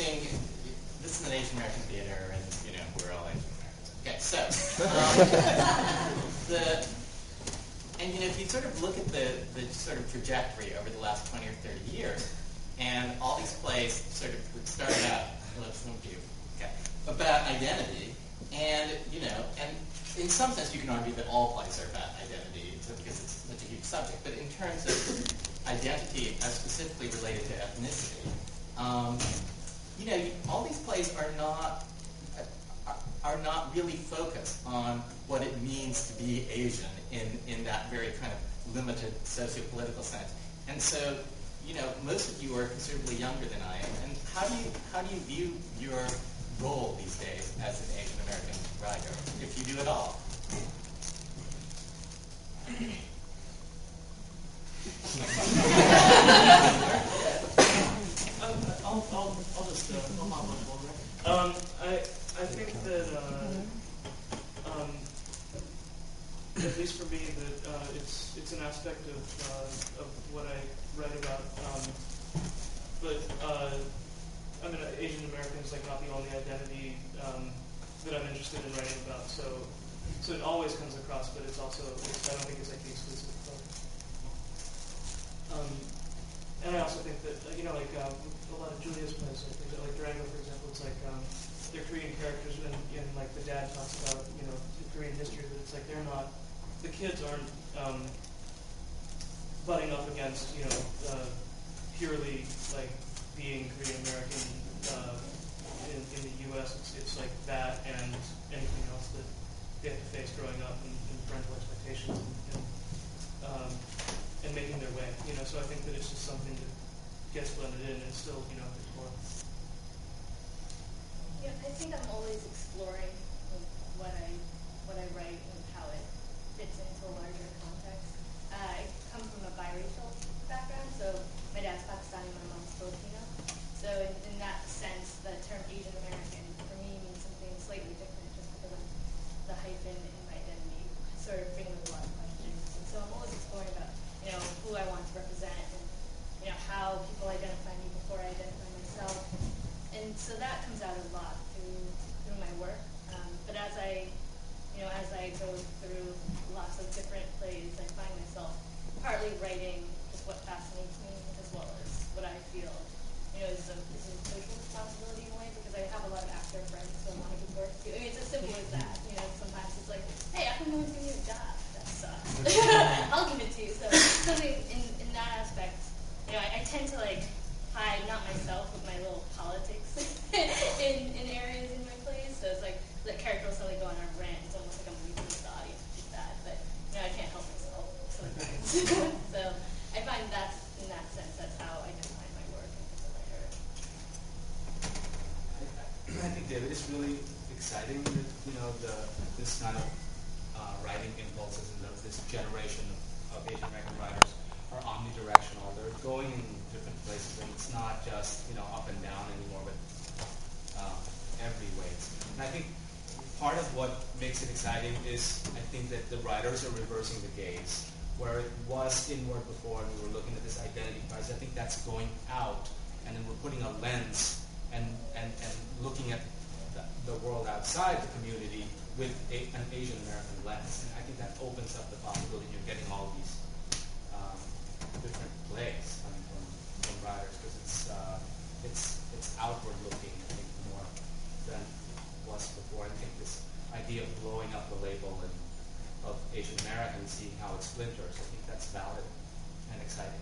interesting. This is an Asian American theater, and we're all Asian Americans. Okay, so if you sort of look at the sort of trajectory over the last 20 or 30 years, and all these plays sort of started out, about identity, and in some sense you can argue that all plays are about identity because it's such a huge subject. But in terms of identity as specifically related to ethnicity, all these plays are not really focused on what it means to be Asian in that very kind of limited socio-political sense. And so, most of you are considerably younger than I am. And how do you view your role these days as an Asian American writer, if you do at all? I'll just I think that at least for me that it's an aspect of what I write about. But Asian American is not the only identity that I'm interested in writing about. So it always comes across, but it's also I don't think it's the exclusive focus. And I also think that a lot of Julia's plays, I think that Durango, for example, it's they're Korean characters, and the dad talks about the Korean history, but it's they're not, the kids aren't butting up against purely being Korean American in the U.S. It's that and anything else that they have to face growing up and parental expectations and making their way. So I think that it's just something that gets blended in and still explored. Yeah, I think I'm always exploring what I write and how it fits into a larger context. I come from a biracial background, so my dad's Pakistani, my mom's Filipino. So in that sense, the term Asian American for me means something slightly different just because of the hyphen in my identity sort of brings up a lot of questions. And so I'm always exploring about who I want to represent and how people identify me before I identify myself. And so that comes out a lot through my work. But as I go through lots of different plays, I find myself partly writing just what fascinates me as well as what I feel is a social responsibility in a way, because I have a lot of actor friends who I want to give work to. It's as simple as that. Sometimes it's hey, I'm going to give you a job. That sucks. I'll give it to you. So something in that aspect, I tend to hide not myself but my little politics in areas in my plays. So it's the character will suddenly go on a rant. It's almost like I'm reading the audience to do that, but I can't help myself sometimes. So I find in that sense that's how I define my work as a writer. I think, David, it's really exciting that this kind of writing impulses and this generation of Asian American writers are omnidirectional. They're going in different places, and it's not just up and down anymore, but every way. And I think part of what makes it exciting is I think that the writers are reversing the gaze. Where it was inward before and we were looking at this identity crisis, I think that's going out, and then we're putting a lens and looking at the world outside the community with an Asian American lens. And I think that opens up the possibility you're getting all these different plays coming from writers, because it's outward looking, I think, more than it was before. And I think this idea of blowing up the label of Asian American, seeing how it splinters, I think that's valid and exciting.